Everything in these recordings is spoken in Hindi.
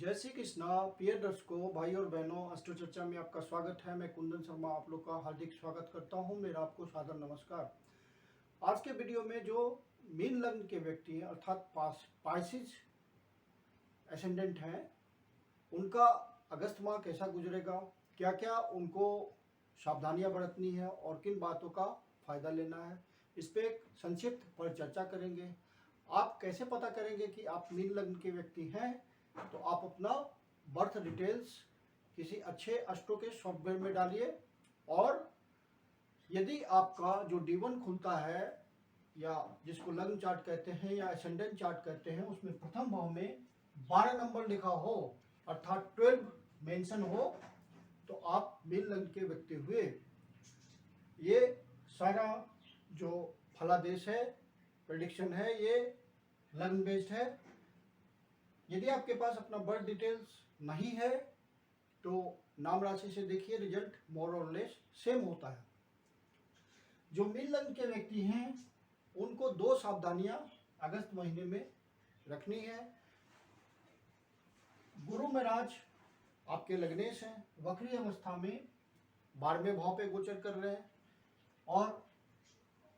जय श्री कृष्णा प्रिय दर्शकों, भाई और बहनों, अष्टो चर्चा में आपका स्वागत है। मैं कुंदन शर्मा आप लोग का हार्दिक स्वागत करता हूं। मेरा आपको सादर नमस्कार। आज के वीडियो में जो मीन लग्न के व्यक्ति हैं अर्थात पाइसिस एसेंडेंट हैं, उनका अगस्त माह कैसा गुजरेगा, क्या क्या उनको सावधानियां बरतनी है और किन बातों का फायदा लेना है, इस पर एक संक्षिप्त पर चर्चा करेंगे। आप कैसे पता करेंगे कि आप मीन लग्न के व्यक्ति हैं? तो आप अपना बर्थ डिटेल्स किसी अच्छे एस्ट्रो के सॉफ्टवेयर में डालिए और यदि आपका जो D1 खुलता है या जिसको लग्न चार्ट कहते हैं या एसेंडेंट चार्ट कहते हैं, उसमें प्रथम भाव में 12 नंबर लिखा हो अर्थात 12 मेंशन हो तो आप मीन लग्न के व्यक्ति हुए। ये सारा जो फलादेश है, प्रेडिक्शन है, ये लग्न बेस्ड है। यदि आपके पास अपना बर्थ डिटेल्स नहीं है तो नाम राशि से देखिए, रिजल्ट मोर और लेस सेम होता है। जो मीन लग्न के व्यक्ति हैं उनको दो सावधानियां अगस्त महीने में रखनी है। गुरु महाराज आपके लग्नेश हैं, वक्री अवस्था में 12वें भाव पे गोचर कर रहे हैं और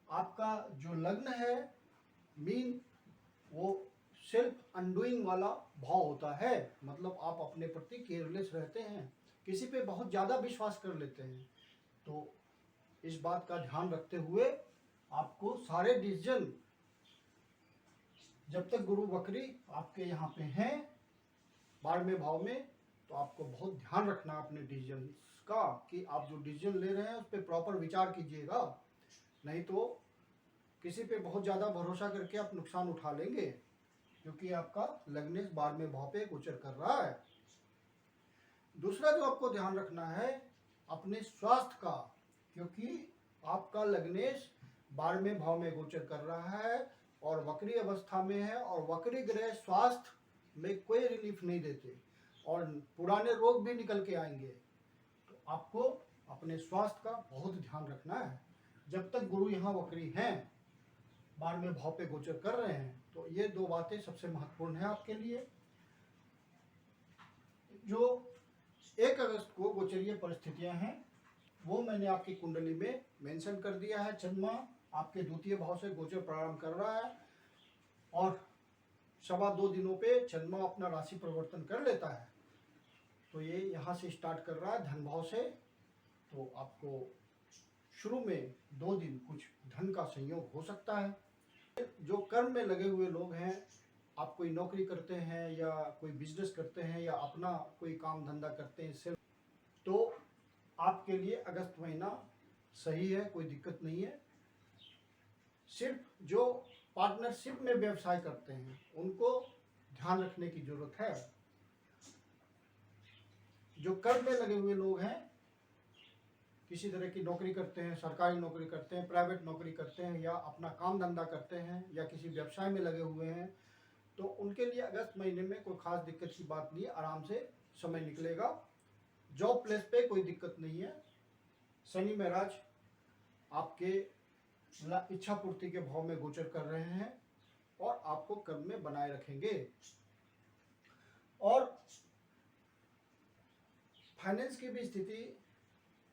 आपका जो लग्न है मीन, वो सेल्फ अनडूइंग वाला भाव होता है। मतलब आप अपने प्रति केयरलेस रहते हैं, किसी पे बहुत ज़्यादा विश्वास कर लेते हैं। तो इस बात का ध्यान रखते हुए आपको सारे डिसीजन, जब तक गुरु वक्री आपके यहाँ पे हैं 12वें भाव में, तो आपको बहुत ध्यान रखना अपने डिसीजन का कि आप जो डिसीजन ले रहे हैं उस पर प्रॉपर विचार कीजिएगा। नहीं तो किसी पे बहुत ज़्यादा भरोसा करके आप नुकसान उठा लेंगे, क्योंकि आपका लग्नेश 12वें भाव पे गोचर कर रहा है। दूसरा जो आपको ध्यान रखना है अपने स्वास्थ्य का, क्योंकि आपका लग्नेश 12वें भाव में गोचर कर रहा है और वक्री अवस्था में है और वक्री ग्रह स्वास्थ्य में कोई रिलीफ नहीं देते और पुराने रोग भी निकल के आएंगे। तो आपको अपने स्वास्थ्य का बहुत ध्यान रखना है। जब तक गुरु यहाँ वक्री हैं, 12वें भाव पे गोचर कर रहे हैं, तो ये दो बातें सबसे महत्वपूर्ण है आपके लिए। जो 1 अगस्त को गोचरीय परिस्थितियां हैं वो मैंने आपकी कुंडली में मेंशन कर दिया है। चंद्रमा आपके द्वितीय भाव से गोचर प्रारंभ कर रहा है और 2.25 दिनों पे चंद्रमा अपना राशि परिवर्तन कर लेता है। तो ये यहाँ से स्टार्ट कर रहा है धन भाव से। तो आपको शुरू में 2 दिन कुछ धन का संयोग हो सकता है। जो कर्म में लगे हुए लोग हैं, आप कोई नौकरी करते हैं या कोई बिजनेस करते हैं या अपना कोई काम धंधा करते हैं सिर्फ, तो आपके लिए अगस्त महीना सही है, कोई दिक्कत नहीं है। सिर्फ जो पार्टनरशिप में व्यवसाय करते हैं उनको ध्यान रखने की जरूरत है। जो कर्म में लगे हुए लोग हैं, किसी तरह की नौकरी करते हैं, सरकारी नौकरी करते हैं, प्राइवेट नौकरी करते हैं या अपना काम धंधा करते हैं या किसी व्यवसाय में लगे हुए हैं, तो उनके लिए अगस्त महीने में कोई खास दिक्कत की बात नहीं है, आराम से समय निकलेगा। जॉब प्लेस पे कोई दिक्कत नहीं है। शनि महाराज आपके इच्छा पूर्ति के भाव में गोचर कर रहे हैं और आपको कर्म में बनाए रखेंगे। और फाइनेंस की भी स्थिति,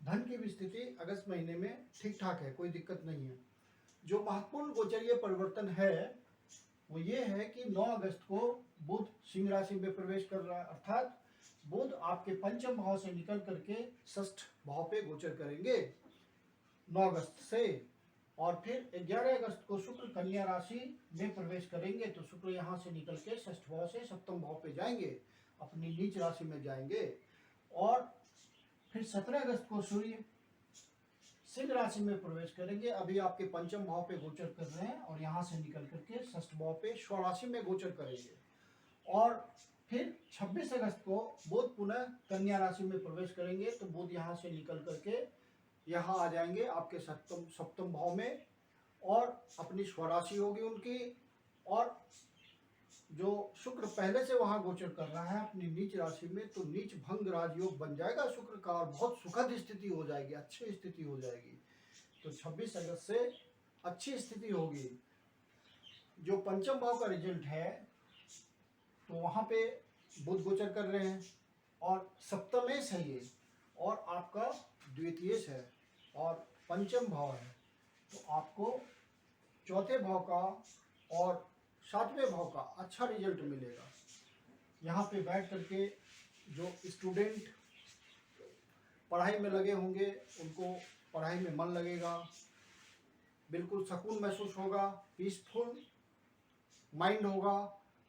धन की भी स्थिति अगस्त महीने में ठीक ठाक है, कोई दिक्कत नहीं है। जो महत्वपूर्ण गोचरीय परिवर्तन है वो ये है कि 9 अगस्त को बुध सिंह राशि में प्रवेश कर रहा है, अर्थात बुध आपके पंचम भाव से निकल करके षष्ठ भाव पे गोचर करेंगे 9 अगस्त से। और फिर 11 अगस्त को शुक्र कन्या राशि में प्रवेश करेंगे। तो शुक्र यहाँ से निकल के षष्ठ भाव से सप्तम भाव पे जाएंगे, अपनी नीच राशि में जाएंगे। और फिर 17 अगस्त को सूर्य सिंह राशि में प्रवेश करेंगे। अभी आपके पंचम भाव पे गोचर कर रहे हैं और यहाँ से निकल करके षष्ठ भाव पे स्वराशि में गोचर करेंगे। और फिर 26 अगस्त को बुध पुनः कन्या राशि में प्रवेश करेंगे। तो बुध यहाँ से निकल करके यहाँ आ जाएंगे आपके सप्तम भाव में और अपनी स्वराशि होगी उनकी। और जो शुक्र पहले से वहां गोचर कर रहा है अपनी नीच राशि में, तो नीच भंग राजयोग बन जाएगा शुक्र का और बहुत सुखद स्थिति हो जाएगी, अच्छी स्थिति हो जाएगी। तो 26 अगस्त से अच्छी स्थिति होगी। जो पंचम भाव का रिजल्ट है तो वहां पे बुध गोचर कर रहे हैं और सप्तमेश है ये, और आपका द्वितीयेश है और पंचम भाव है। तो आपको चौथे भाव का और सातवें भाव का अच्छा रिजल्ट मिलेगा। यहाँ पे बैठ करके जो स्टूडेंट पढ़ाई में लगे होंगे उनको पढ़ाई में मन लगेगा, बिल्कुल सुकून महसूस होगा, पीसफुल माइंड होगा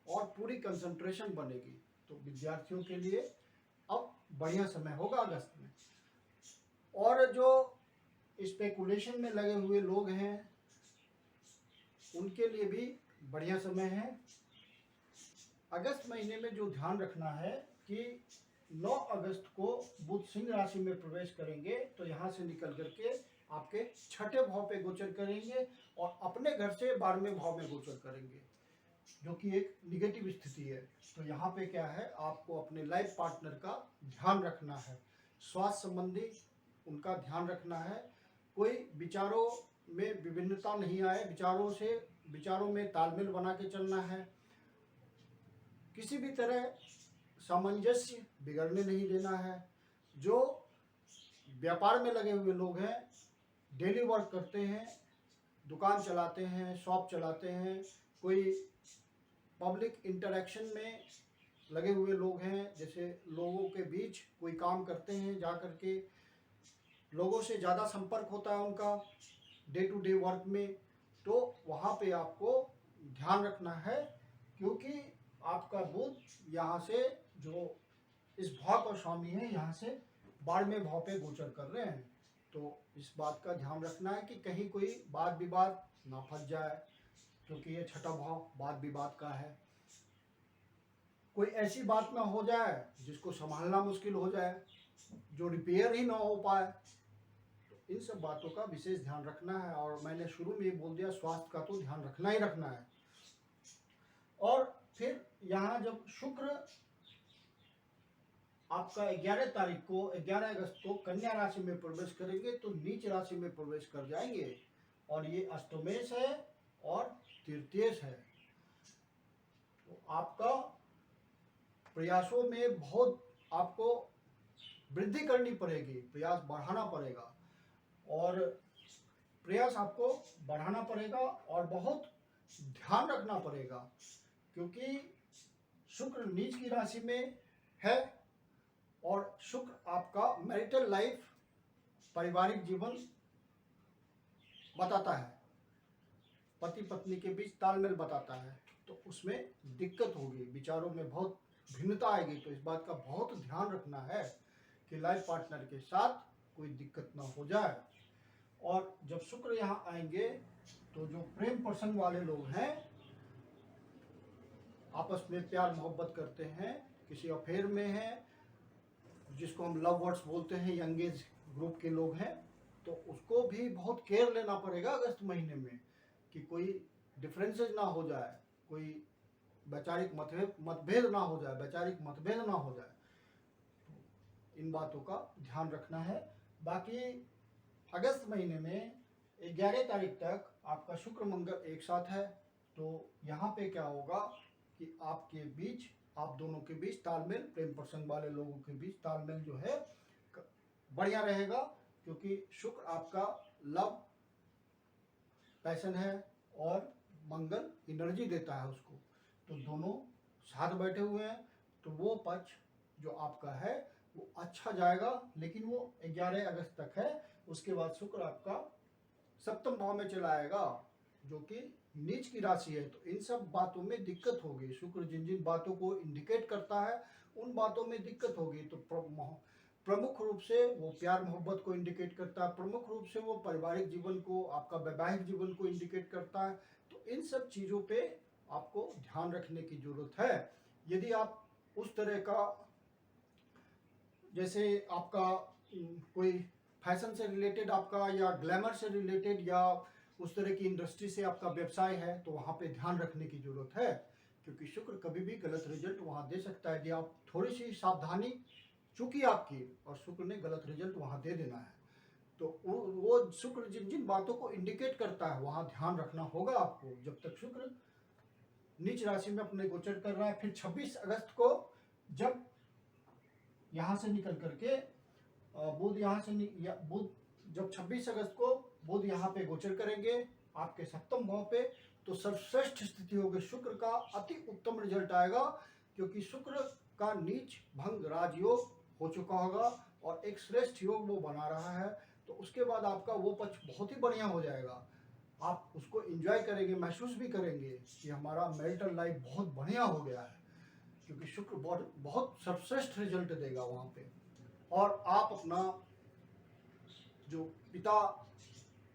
और पूरी कंसंट्रेशन बनेगी। तो विद्यार्थियों के लिए अब बढ़िया समय होगा अगस्त में। और जो स्पेकुलेशन में लगे हुए लोग हैं उनके लिए भी बढ़िया समय है। अगस्त महीने में जो ध्यान रखना है कि 9 अगस्त को बुध सिंह राशि में प्रवेश करेंगे, तो यहाँ से निकल करके आपके छठे भाव पे गोचर करेंगे और अपने घर से 12वें भाव में गोचर करेंगे, जो कि एक निगेटिव स्थिति है। तो यहाँ पे क्या है, आपको अपने लाइफ पार्टनर का ध्यान रखना है, स्वास्थ्य संबंधी उनका ध्यान रखना है, कोई विचारों में विभिन्नता नहीं आए, विचारों में तालमेल बना के चलना है, किसी भी तरह सामंजस्य बिगड़ने नहीं देना है। जो व्यापार में लगे हुए लोग हैं, डेली वर्क करते हैं, दुकान चलाते हैं, शॉप चलाते हैं, कोई पब्लिक इंटरेक्शन में लगे हुए लोग हैं, जैसे लोगों के बीच कोई काम करते हैं, जा कर के लोगों से ज़्यादा संपर्क होता है उनका डे टू डे वर्क में, तो वहाँ पे आपको ध्यान रखना है, क्योंकि आपका बुध यहाँ से जो इस भाव का स्वामी है यहाँ से 12वें भाव पे गोचर कर रहे हैं। तो इस बात का ध्यान रखना है कि कहीं कोई वाद विवाद ना फंस जाए, क्योंकि ये छठा भाव वाद विवाद का है। कोई ऐसी बात ना हो जाए जिसको संभालना मुश्किल हो जाए, जो रिपेयर ही ना हो पाए। तो इन सब बातों का विशेष ध्यान रखना है। और मैंने शुरू में बोल दिया, स्वास्थ्य का तो ध्यान रखना ही रखना है। और फिर यहाँ जब शुक्र आपका 11 तारीख को 11 अगस्त को कन्या राशि में प्रवेश करेंगे, तो नीच राशि में प्रवेश कर जाएंगे, और ये अष्टमेश है और तृतीयेश है। तो आपका प्रयासों में बहुत आपको वृद्धि करनी पड़ेगी, प्रयास बढ़ाना पड़ेगा, और प्रयास आपको बढ़ाना पड़ेगा और बहुत ध्यान रखना पड़ेगा, क्योंकि शुक्र नीच की राशि में है और शुक्र आपका मैरिटल लाइफ, पारिवारिक जीवन बताता है, पति पत्नी के बीच तालमेल बताता है। तो उसमें दिक्कत होगी, विचारों में बहुत भिन्नता आएगी। तो इस बात का बहुत ध्यान रखना है कि लाइफ पार्टनर के साथ कोई दिक्कत ना हो जाए। और जब शुक्र यहाँ आएंगे तो जो प्रेम प्रसंग वाले लोग हैं, आपस में प्यार मोहब्बत करते हैं, किसी अफेयर में हैं, जिसको हम लव वर्ड्स बोलते हैं, यंग एज ग्रुप के लोग हैं, तो उसको भी बहुत केयर लेना पड़ेगा अगस्त महीने में, कि कोई डिफरेंसेस ना हो जाए, कोई वैचारिक मतभेद ना हो जाए। इन बातों का ध्यान रखना है। बाकी अगस्त महीने में 11 तारीख तक आपका शुक्र मंगल एक साथ है, तो यहाँ पे क्या होगा कि आपके बीच, आप दोनों के बीच तालमेल, प्रेम प्रसंग वाले लोगों के बीच तालमेल जो है बढ़िया रहेगा, क्योंकि शुक्र आपका लव पैशन है और मंगल एनर्जी देता है उसको। तो दोनों साथ बैठे हुए हैं, तो वो पक्ष जो आपका है वो अच्छा जाएगा, लेकिन वो 11 अगस्त तक है। उसके बाद शुक्र आपका सप्तम भाव में चला आएगा, जो कि नीच की राशि है। तो इन सब बातों में दिक्कत होगी। शुक्र जिन जिन बातों को इंडिकेट करता है उन बातों में दिक्कत होगी। तो प्रमुख रूप से वो प्यार मोहब्बत को इंडिकेट करता है, प्रमुख रूप से वो पारिवारिक जीवन को, आपका वैवाहिक जीवन को इंडिकेट करता है। तो इन सब चीज़ों पे आपको ध्यान रखने की जरूरत है। यदि आप उस तरह का, जैसे आपका कोई फैशन से रिलेटेड आपका, या ग्लैमर से रिलेटेड, या उस तरह की इंडस्ट्री से आपका व्यवसाय है, तो वहाँ पे ध्यान रखने की जरूरत है, क्योंकि शुक्र कभी भी गलत रिजल्ट वहाँ दे सकता है। यदि आप थोड़ी सी सावधानी चूकी आपकी, और शुक्र ने गलत रिजल्ट वहाँ दे देना है। तो वो शुक्र जिन जिन बातों को इंडिकेट करता है वहाँ ध्यान रखना होगा आपको, जब तक शुक्र नीच राशि में अपने गोचर कर रहा है। फिर 26 अगस्त को जब यहाँ से निकल करके बुध यहाँ से बुध जब 26 अगस्त को बुध यहाँ पे गोचर करेंगे आपके सप्तम भाव पे, तो सर्वश्रेष्ठ स्थिति होगी। शुक्र का अति उत्तम रिजल्ट आएगा, क्योंकि शुक्र का नीच भंग राजयोग हो चुका होगा और एक श्रेष्ठ योग वो बना रहा है। तो उसके बाद आपका वो पक्ष बहुत ही बढ़िया हो जाएगा। आप उसको एंजॉय करेंगे, महसूस भी करेंगे कि हमारा मैरिटल लाइफ बहुत बढ़िया हो गया है, क्योंकि शुक्र बहुत सर्वश्रेष्ठ रिजल्ट देगा वहाँ पे। और आप अपना जो पिता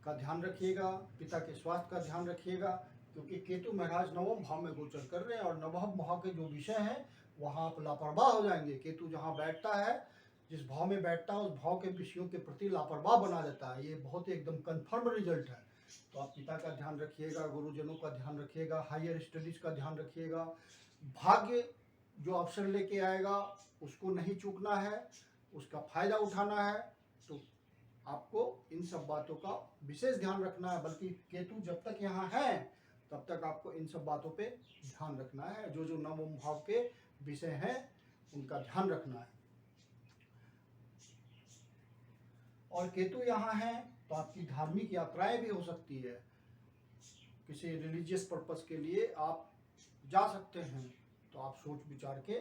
का ध्यान रखिएगा, पिता के स्वास्थ्य का ध्यान रखिएगा, क्योंकि केतु महाराज नवम भाव में गोचर कर रहे हैं और नवम भाव के जो विषय हैं वहाँ आप लापरवाह हो जाएंगे। केतु जहाँ बैठता है, जिस भाव में बैठता है, उस भाव के विषयों के प्रति लापरवाह बना देता है। ये बहुत ही एकदम कन्फर्म रिजल्ट है। तो आप पिता का ध्यान रखिएगा, गुरुजनों का ध्यान रखिएगा, हायर स्टडीज का ध्यान रखिएगा। भाग्य जो अवसर लेके आएगा उसको नहीं चूकना है, उसका फायदा उठाना है। तो आपको इन सब बातों का विशेष ध्यान रखना है। बल्कि केतु जब तक यहाँ है तब तक आपको इन सब बातों पे ध्यान रखना है। जो जो नवम भाव के विषय हैं उनका ध्यान रखना है। और केतु यहाँ है तो आपकी धार्मिक यात्राएं भी हो सकती है। किसी रिलीजियस पर्पस के लिए आप जा सकते हैं, तो आप सोच विचार के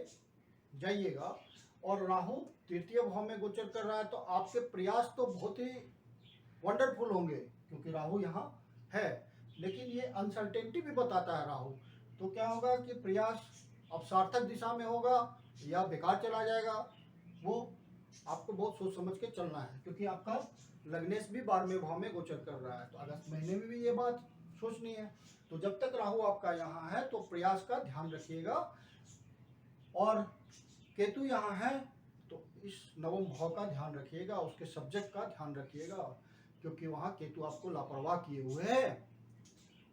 जाइएगा। और राहु तृतीय भाव में गोचर कर रहा है, तो आपके प्रयास तो बहुत ही वंडरफुल होंगे, क्योंकि राहु यहाँ है। लेकिन ये अनसर्टेनिटी भी बताता है राहु। तो क्या होगा कि प्रयास अब सार्थक दिशा में होगा या बेकार चला जाएगा, वो आपको बहुत सोच समझ के चलना है। क्योंकि आपका लग्नेश भी 12वें भाव में गोचर कर रहा है, तो अगस्त महीने में भी ये बात सोचनी है। तो जब तक राहु आपका यहाँ है तो प्रयास का ध्यान रखिएगा। और केतु यहाँ है तो इस नवम भाव का ध्यान रखिएगा, उसके सब्जेक्ट का ध्यान रखिएगा, क्योंकि वहाँ केतु आपको लापरवाह किए हुए है।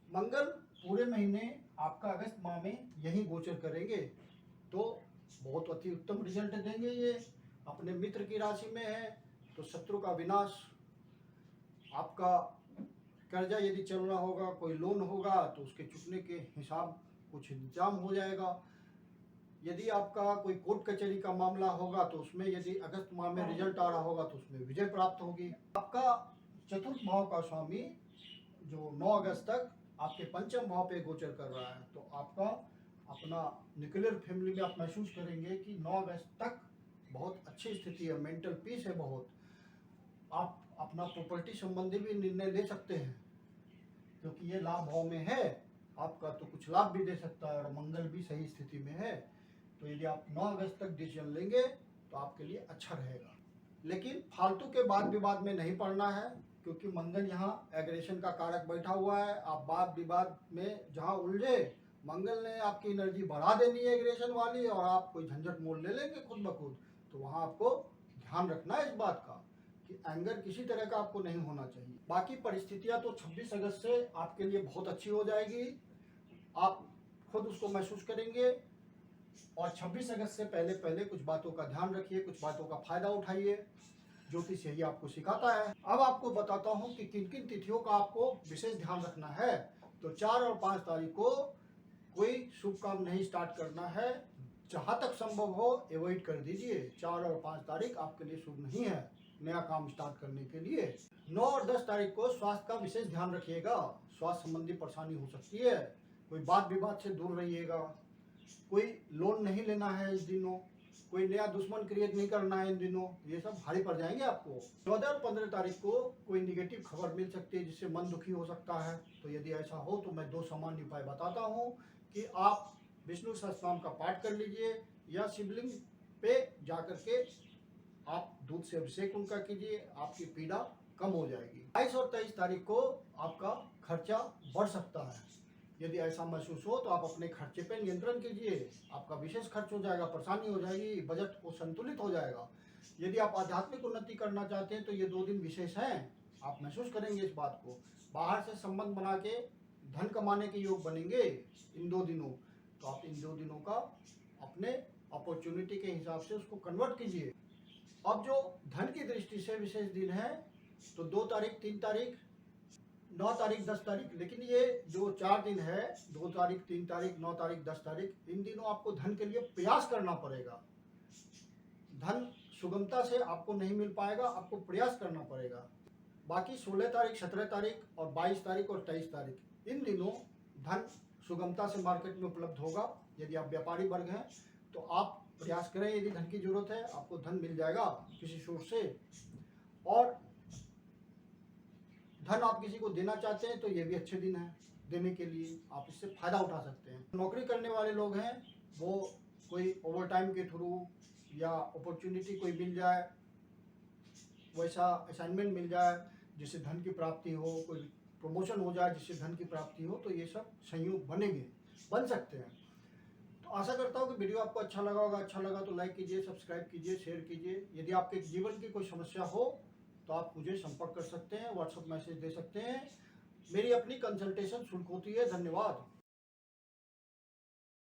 मंगल पूरे महीने आपका अगस्त माह में यही गोचर करेंगे, तो बहुत अति उत्तम रिजल्ट देंगे। ये अपने मित्र की राशि में है, तो शत्रु का विनाश, आपका कर्जा यदि चल रहा होगा, कोई लोन होगा तो उसके चुकने के हिसाब कुछ इंतजाम हो जाएगा। यदि आपका कोई कोर्ट कचहरी का मामला होगा तो उसमें यदि अगस्त माह में रिजल्ट आ रहा होगा तो उसमें विजय प्राप्त होगी। आपका चतुर्थ भाव का स्वामी जो 9 अगस्त तक आपके पंचम भाव पे गोचर कर रहा है, तो आपका अपना न्यूक्लियर फैमिली में आप महसूस करेंगे कि 9 अगस्त तक बहुत अच्छी स्थिति है, मेंटल पीस है बहुत। आप अपना प्रॉपर्टी संबंधी भी निर्णय ले सकते हैं, क्योंकि ये लाभ भाव में है आपका, तो कुछ लाभ भी दे सकता है। और मंगल भी सही स्थिति में है, तो यदि आप 9 अगस्त तक डिसीजन लेंगे तो आपके लिए अच्छा रहेगा। लेकिन फालतू के वाद विवाद में नहीं पड़ना है, क्योंकि मंगल यहाँ एग्रेशन का कारक बैठा हुआ है। आप वाद विवाद में जहाँ उलझे, मंगल ने आपकी एनर्जी बढ़ा देनी है एग्रेशन वाली, और आप कोई झंझट मोल ले लेंगे खुद ब खुद। तो वहाँ आपको ध्यान रखना है इस बात का कि एंगर किसी तरह का आपको नहीं होना चाहिए। बाकी परिस्थितियाँ तो 26 अगस्त से आपके लिए बहुत अच्छी हो जाएगी, आप खुद उसको महसूस करेंगे। और 26 अगस्त से पहले पहले कुछ बातों का ध्यान रखिए, कुछ बातों का फायदा उठाइए, ज्योतिष यही आपको सिखाता है। अब आपको बताता हूँ कि किन किन तिथियों का आपको विशेष ध्यान रखना है। तो 4 और 5 तारीख को कोई शुभ काम नहीं स्टार्ट करना है, जहाँ तक संभव हो अवॉइड कर दीजिए। 4 और 5 तारीख आपके लिए शुभ नहीं है नया काम स्टार्ट करने के लिए। 9 और 10 तारीख को स्वास्थ्य का विशेष ध्यान रखिएगा, स्वास्थ्य संबंधी परेशानी हो सकती है। कोई वाद विवाद से दूर रहिएगा, कोई लोन नहीं लेना है इस दिनों, कोई नया दुश्मन क्रिएट नहीं करना है इन दिनों, ये सब भारी पड़ जाएंगे आपको। 14 और 15 तारीख को कोई निगेटिव खबर मिल सकती है जिससे मन दुखी हो सकता है। तो यदि ऐसा हो तो मैं 2 सामान्य उपाय बताता हूँ कि आप विष्णु सहस्त्रनाम का पाठ कर लीजिए, या शिवलिंग पे जाकर के आप दूध से अभिषेक उनका कीजिए, आपकी पीड़ा कम हो जाएगी। 22 और 23 तारीख को आपका खर्चा बढ़ सकता है। यदि ऐसा महसूस हो तो आप अपने खर्चे पे नियंत्रण कीजिए, आपका विशेष खर्च हो जाएगा, परेशानी हो जाएगी, बजट को संतुलित हो जाएगा। यदि आप आध्यात्मिक उन्नति करना चाहते हैं तो ये 2 दिन विशेष हैं, आप महसूस करेंगे इस बात को। बाहर से संबंध बना के धन कमाने के योग बनेंगे इन 2 दिनों, तो आप इन 2 दिनों का अपने अपॉर्चुनिटी के हिसाब से उसको कन्वर्ट कीजिए। अब जो धन की दृष्टि से विशेष दिन है, तो 2 तारीख 3 तारीख 9 तारीख 10 तारीख, लेकिन ये जो 4 दिन है, 2 तारीख 3 तारीख 9 तारीख 10 तारीख, इन दिनों आपको धन के लिए प्रयास करना पड़ेगा। धन सुगमता से आपको नहीं मिल पाएगा, आपको प्रयास करना पड़ेगा। बाकी 16 तारीख 17 तारीख और 22 तारीख और 23 तारीख इन दिनों धन सुगमता से मार्केट में उपलब्ध होगा। यदि आप व्यापारी वर्ग हैं तो आप प्रयास करें, यदि धन की जरूरत है आपको धन मिल जाएगा किसी सोर्स से। और धन आप किसी को देना चाहते हैं तो ये भी अच्छे दिन है देने के लिए, आप इससे फायदा उठा सकते हैं। नौकरी करने वाले लोग हैं वो कोई ओवर टाइम के थ्रू या अपॉर्चुनिटी कोई मिल जाए, वैसा असाइनमेंट मिल जाए जिससे धन की प्राप्ति हो, कोई प्रमोशन हो जाए जिससे धन की प्राप्ति हो, तो ये सब संयोग बन सकते हैं। तो आशा करता हूँ कि वीडियो आपको अच्छा लगा होगा। अच्छा लगा तो लाइक कीजिए, सब्सक्राइब कीजिए, शेयर कीजिए। यदि आपके जीवन की कोई समस्या हो तो आप मुझे संपर्क कर सकते हैं, व्हाट्सएप मैसेज दे सकते हैं। मेरी अपनी कंसल्टेशन शुल्क होती है। धन्यवाद।